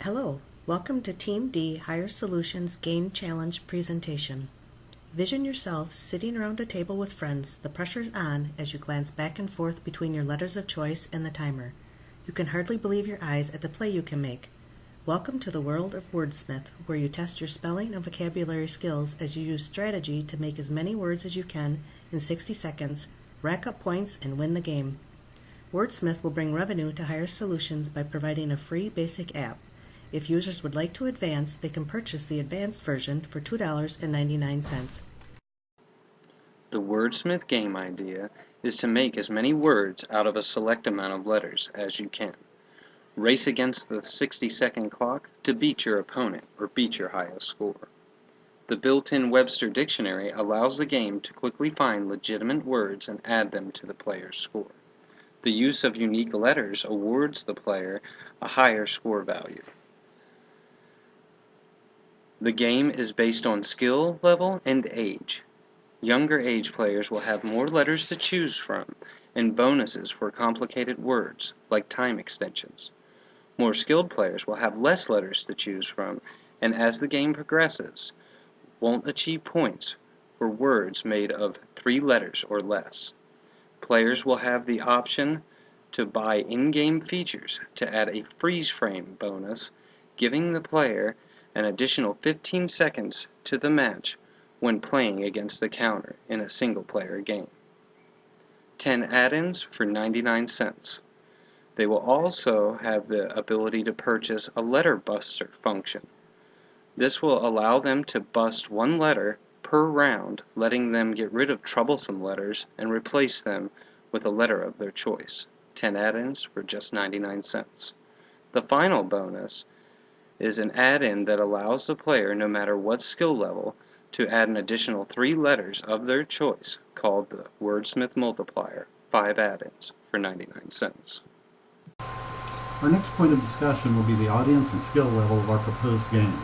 Hello, welcome to Team D Higher Solutions Game Challenge presentation. Vision yourself sitting around a table with friends. The pressure's on as you glance back and forth between your letters of choice and the timer. You can hardly believe your eyes at the play you can make. Welcome to the world of Wordsmith, where you test your spelling and vocabulary skills as you use strategy to make as many words as you can in 60 seconds, rack up points, and win the game. Wordsmith will bring revenue to Higher Solutions by providing a free basic app. If users would like to advance, they can purchase the advanced version for $2.99. The Wordsmith game idea is to make as many words out of a select amount of letters as you can. Race against the 60-second clock to beat your opponent or beat your highest score. The built-in Webster dictionary allows the game to quickly find legitimate words and add them to the player's score. The use of unique letters awards the player a higher score value. The game is based on skill level and age. Younger age players will have more letters to choose from and bonuses for complicated words, like time extensions. More skilled players will have less letters to choose from, and as the game progresses, won't achieve points for words made of 3 letters or less. Players will have the option to buy in-game features to add a freeze frame bonus, giving the player an additional 15 seconds to the match when playing against the counter in a single-player game. 10 add-ins for 99 cents. They will also have the ability to purchase a letter buster function. This will allow them to bust 1 letter per round, letting them get rid of troublesome letters and replace them with a letter of their choice. 10 add-ins for just 99 cents. The final bonus is an add-in that allows the player, no matter what skill level, to add an additional 3 letters of their choice, called the Wordsmith Multiplier. 5 add-ins for 99 cents. Our next point of discussion will be the audience and skill level of our proposed game.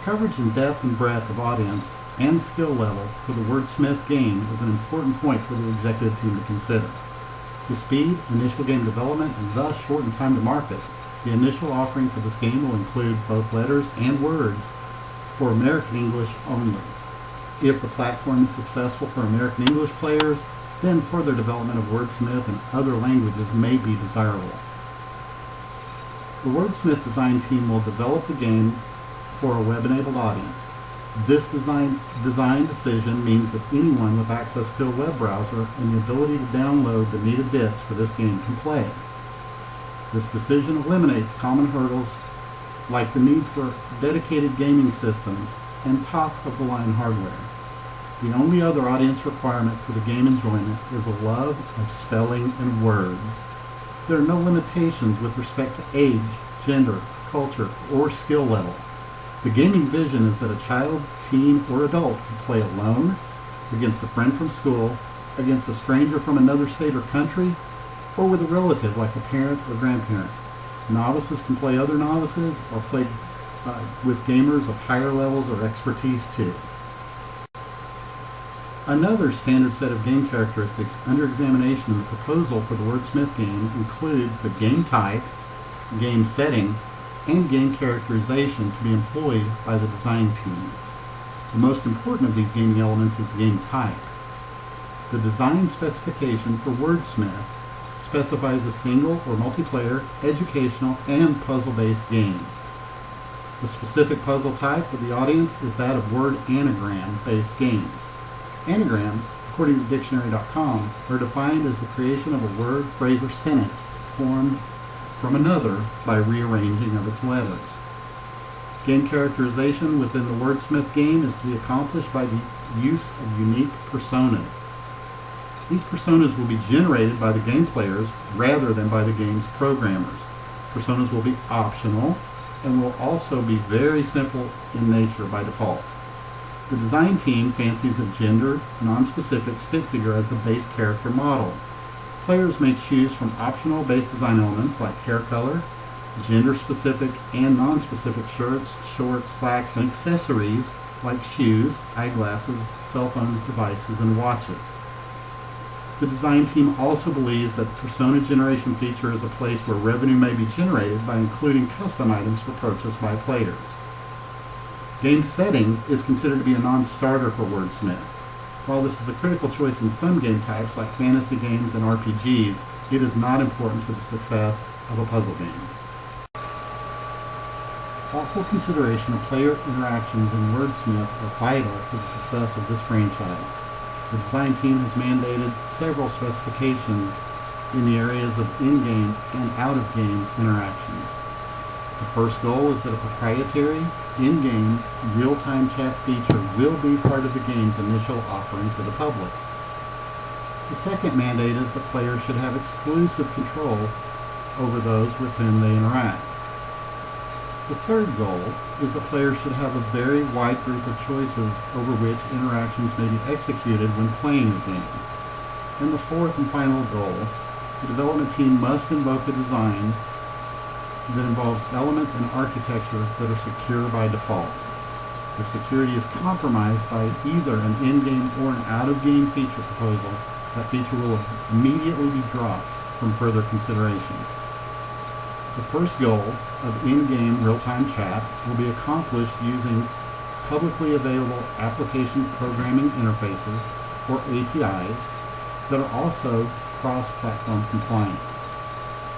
Coverage and depth and breadth of audience and skill level for the Wordsmith game is an important point for the executive team to consider. To speed initial game development and thus shorten time to market, the initial offering for this game will include both letters and words for American English only. If the platform is successful for American English players, then further development of Wordsmith in other languages may be desirable. The Wordsmith design team will develop the game for a web-enabled audience. This design decision means that anyone with access to a web browser and the ability to download the needed bits for this game can play. This decision eliminates common hurdles like the need for dedicated gaming systems and top-of-the-line hardware. The only other audience requirement for the game enjoyment is a love of spelling and words. There are no limitations with respect to age, gender, culture, or skill level. The gaming vision is that a child, teen, or adult can play alone, against a friend from school, against a stranger from another state or country, or with a relative like a parent or grandparent. Novices can play other novices or play with gamers of higher levels or expertise too. Another standard set of game characteristics under examination in the proposal for the Wordsmith game includes the game type, game setting, and game characterization to be employed by the design team. The most important of these gaming elements is the game type. The design specification for Wordsmith specifies a single or multiplayer, educational, and puzzle-based game. The specific puzzle type for the audience is that of word anagram-based games. Anagrams, according to dictionary.com, are defined as the creation of a word, phrase, or sentence formed from another by rearranging of its letters. Game characterization within the Wordsmith game is to be accomplished by the use of unique personas. These personas will be generated by the game players rather than by the game's programmers. Personas will be optional and will also be very simple in nature by default. The design team fancies a gendered, non-specific stick figure as the base character model. Players may choose from optional base design elements like hair color, gender-specific and non-specific shirts, shorts, slacks, and accessories like shoes, eyeglasses, cell phones, devices, and watches. The design team also believes that the persona generation feature is a place where revenue may be generated by including custom items for purchase by players. Game setting is considered to be a non-starter for Wordsmith. While this is a critical choice in some game types like fantasy games and RPGs, it is not important to the success of a puzzle game. Thoughtful consideration of player interactions in Wordsmith are vital to the success of this franchise. The design team has mandated several specifications in the areas of in-game and out-of-game interactions. The first goal is that a proprietary, in-game, real-time chat feature will be part of the game's initial offering to the public. The second mandate is that players should have exclusive control over those with whom they interact. The third goal is that players should have a very wide group of choices over which interactions may be executed when playing the game. And the fourth and final goal, the development team must invoke a design that involves elements and architecture that are secure by default. If security is compromised by either an in-game or an out-of-game feature proposal, that feature will immediately be dropped from further consideration. The first goal of in-game real-time chat will be accomplished using publicly available application programming interfaces, or APIs, that are also cross-platform compliant.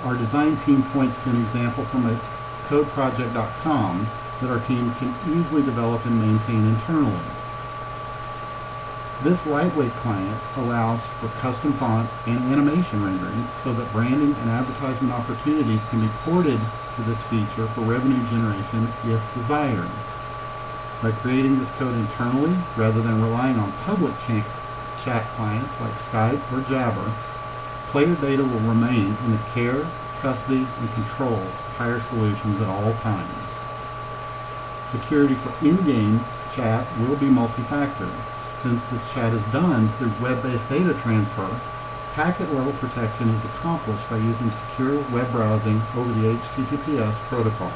Our design team points to an example from a codeproject.com that our team can easily develop and maintain internally. This lightweight client allows for custom font and animation rendering so that branding and advertisement opportunities can be ported to this feature for revenue generation if desired. By creating this code internally rather than relying on public chat clients like Skype or Jabber, player data will remain in the care, custody, and control of Hire Solutions at all times. Security for in-game chat will be multi-factor. Since this chat is done through web-based data transfer, packet-level protection is accomplished by using secure web browsing over the HTTPS protocol.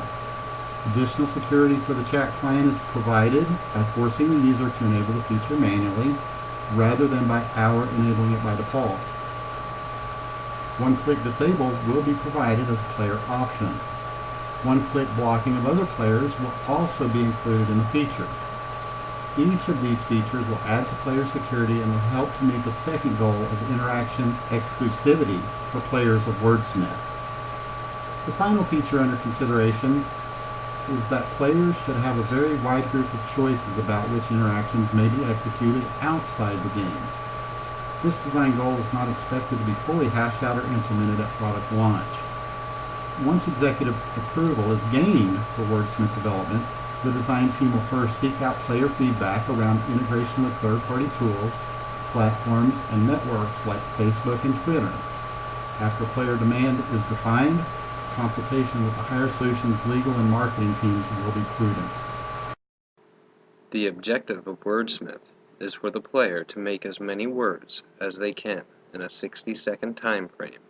Additional security for the chat client is provided by forcing the user to enable the feature manually, rather than by our enabling it by default. One-click disable will be provided as a player option. One-click blocking of other players will also be included in the feature. Each of these features will add to player security and will help to meet the second goal of interaction exclusivity for players of Wordsmith. The final feature under consideration is that players should have a very wide group of choices about which interactions may be executed outside the game. This design goal is not expected to be fully hashed out or implemented at product launch. Once executive approval is gained for Wordsmith development, the design team will first seek out player feedback around integration with third-party tools, platforms, and networks like Facebook and Twitter. After player demand is defined, consultation with the Hire Solutions legal and marketing teams will be prudent. The objective of Wordsmith is for the player to make as many words as they can in a 60-second time frame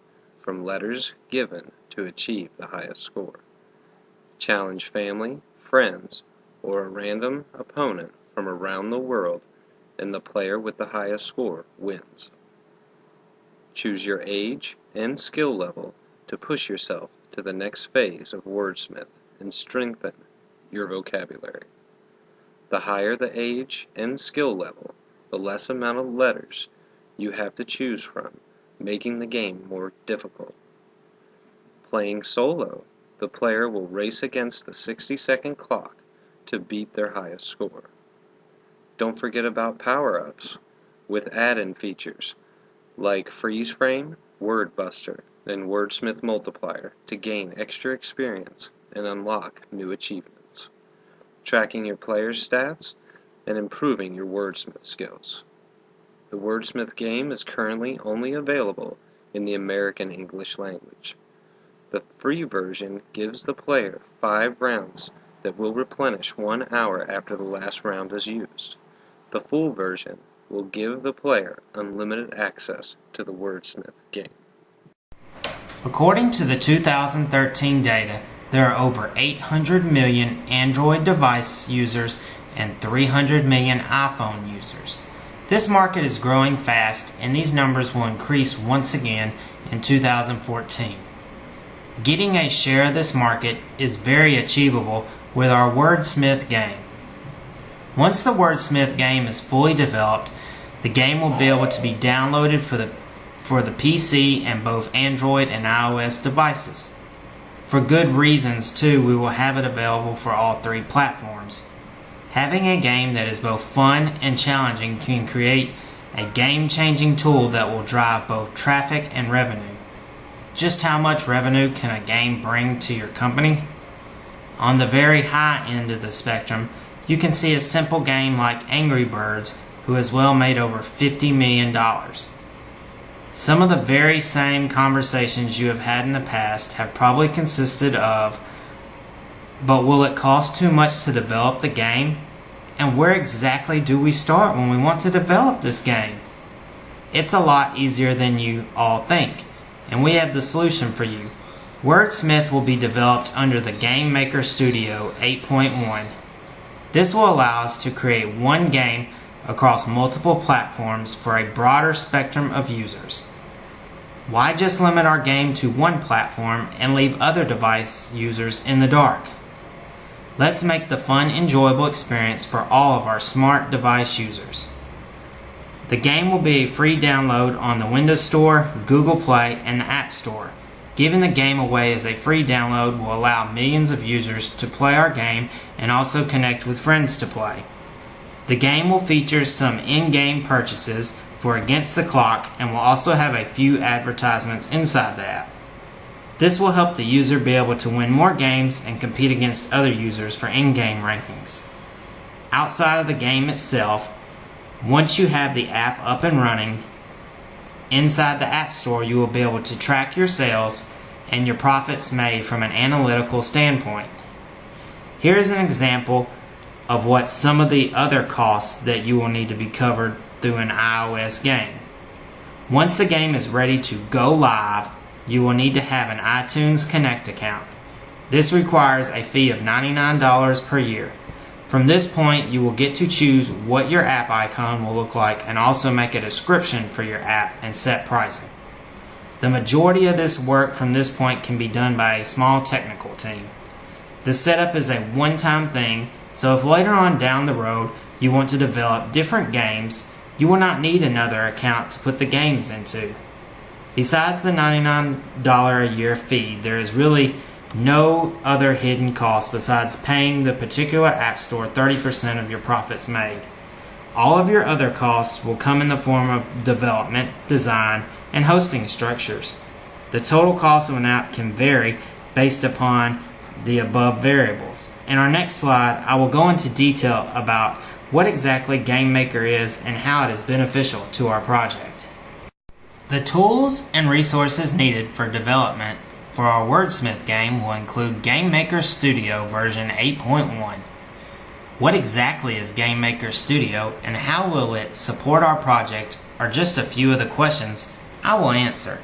from letters given to achieve the highest score. Challenge family, friends, or a random opponent from around the world, and the player with the highest score wins. Choose your age and skill level to push yourself to the next phase of Wordsmith and strengthen your vocabulary. The higher the age and skill level, the less amount of letters you have to choose from, making the game more difficult. Playing solo, the player will race against the 60-second clock to beat their highest score. Don't forget about power-ups with add-in features like Freeze Frame, Word Buster, and Wordsmith Multiplier to gain extra experience and unlock new achievements. Tracking your player's stats and improving your Wordsmith skills. The Wordsmith game is currently only available in the American English language. The free version gives the player 5 rounds that will replenish 1 hour after the last round is used. The full version will give the player unlimited access to the Wordsmith game. According to the 2013 data, there are over 800 million Android device users and 300 million iPhone users. This market is growing fast, and these numbers will increase once again in 2014. Getting a share of this market is very achievable with our Word+Smith game. Once the Word+Smith game is fully developed, the game will be able to be downloaded for the PC and both Android and iOS devices. For good reasons too, we will have it available for all three platforms. Having a game that is both fun and challenging can create a game-changing tool that will drive both traffic and revenue. Just how much revenue can a game bring to your company? On the very high end of the spectrum, you can see a simple game like Angry Birds, who has well made over $50 million. Some of the very same conversations you have had in the past have probably consisted of, but will it cost too much to develop the game? And where exactly do we start when we want to develop this game? It's a lot easier than you all think, and we have the solution for you. Word+Smith will be developed under the Game Maker Studio 8.1. This will allow us to create one game across multiple platforms for a broader spectrum of users. Why just limit our game to one platform and leave other device users in the dark? Let's make the fun, enjoyable experience for all of our smart device users. The game will be a free download on the Windows Store, Google Play, and the App Store. Giving the game away as a free download will allow millions of users to play our game and also connect with friends to play. The game will feature some in-game purchases for Against the Clock and will also have a few advertisements inside the app. This will help the user be able to win more games and compete against other users for in-game rankings. Outside of the game itself, once you have the app up and running, inside the App Store you will be able to track your sales and your profits made from an analytical standpoint. Here is an example of what some of the other costs that you will need to be covered through an iOS game. Once the game is ready to go live, you will need to have an iTunes Connect account. This requires a fee of $99 per year. From this point, you will get to choose what your app icon will look like and also make a description for your app and set pricing. The majority of this work from this point can be done by a small technical team. The setup is a one-time thing, so if later on down the road you want to develop different games, you will not need another account to put the games into. Besides the $99 a year fee, there is really no other hidden cost besides paying the particular app store 30% of your profits made. All of your other costs will come in the form of development, design, and hosting structures. The total cost of an app can vary based upon the above variables. In our next slide, I will go into detail about what exactly Game Maker is and how it is beneficial to our project. The tools and resources needed for development for our Word+Smith game will include Game Maker Studio version 8.1. What exactly is Game Maker Studio and how will it support our project are just a few of the questions I will answer.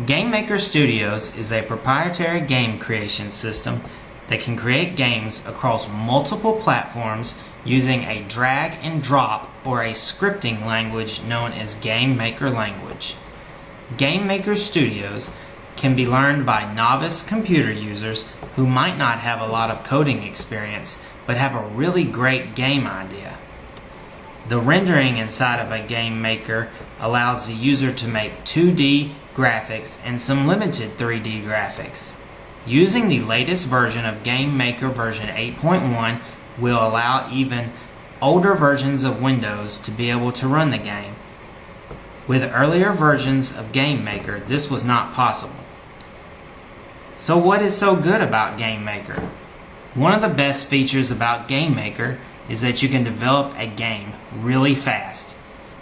Game Maker Studios is a proprietary game creation system that can create games across multiple platforms using a drag and drop or a scripting language known as Game Maker language. Game Maker Studios can be learned by novice computer users who might not have a lot of coding experience but have a really great game idea. The rendering inside of a Game Maker allows the user to make 2D graphics and some limited 3D graphics. Using the latest version of Game Maker version 8.1 will allow even older versions of Windows to be able to run the game. With earlier versions of Game Maker, this was not possible. So what is so good about Game Maker? One of the best features about Game Maker is that you can develop a game really fast.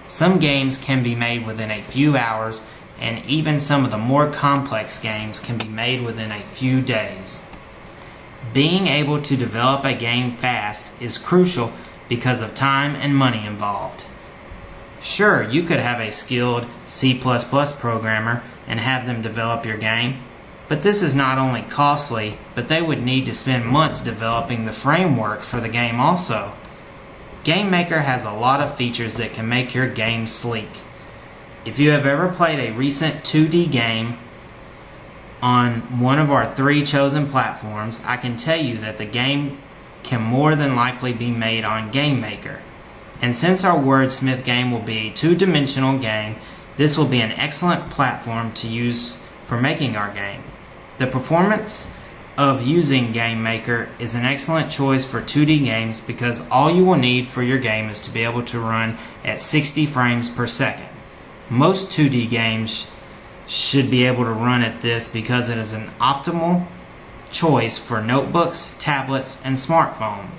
Some games can be made within a few hours, and even some of the more complex games can be made within a few days. Being able to develop a game fast is crucial because of time and money involved. Sure, you could have a skilled C++ programmer and have them develop your game, but this is not only costly, but they would need to spend months developing the framework for the game also. GameMaker has a lot of features that can make your game sleek. If you have ever played a recent 2D game on one of our 3 chosen platforms, I can tell you that the game can more than likely be made on GameMaker. And since our Wordsmith game will be a 2-dimensional game, this will be an excellent platform to use for making our game. The performance of using GameMaker is an excellent choice for 2D games because all you will need for your game is to be able to run at 60 frames per second. Most 2D games should be able to run at this because it is an optimal choice for notebooks, tablets, and smartphones.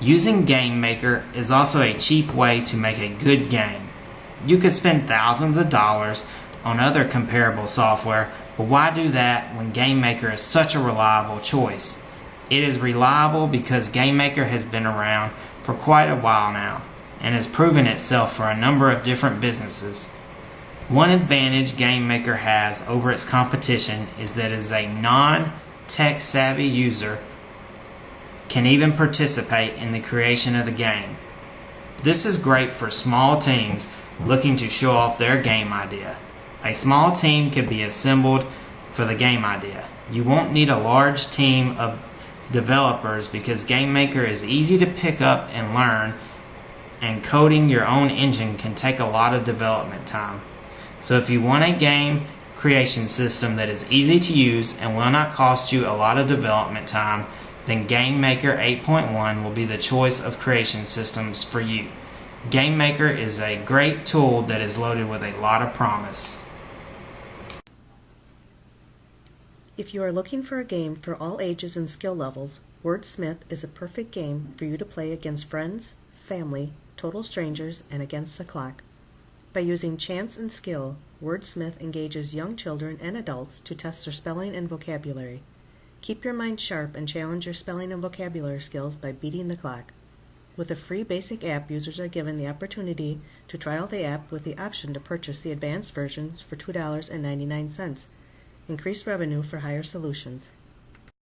Using GameMaker is also a cheap way to make a good game. You could spend thousands of dollars on other comparable software, but why do that when GameMaker is such a reliable choice? It is reliable because GameMaker has been around for quite a while now and has proven itself for a number of different businesses. One advantage GameMaker has over its competition is that as a non-tech savvy user can even participate in the creation of the game. This is great for small teams looking to show off their game idea. A small team can be assembled for the game idea. You won't need a large team of developers because GameMaker is easy to pick up and learn, and coding your own engine can take a lot of development time. So if you want a game creation system that is easy to use and will not cost you a lot of development time, then GameMaker 8.1 will be the choice of creation systems for you. GameMaker is a great tool that is loaded with a lot of promise. If you are looking for a game for all ages and skill levels, Wordsmith is a perfect game for you to play against friends, family, total strangers, and against the clock. By using chance and skill, Wordsmith engages young children and adults to test their spelling and vocabulary. Keep your mind sharp and challenge your spelling and vocabulary skills by beating the clock. With a free basic app, users are given the opportunity to trial the app with the option to purchase the advanced versions for $2.99. Increased revenue for higher solutions.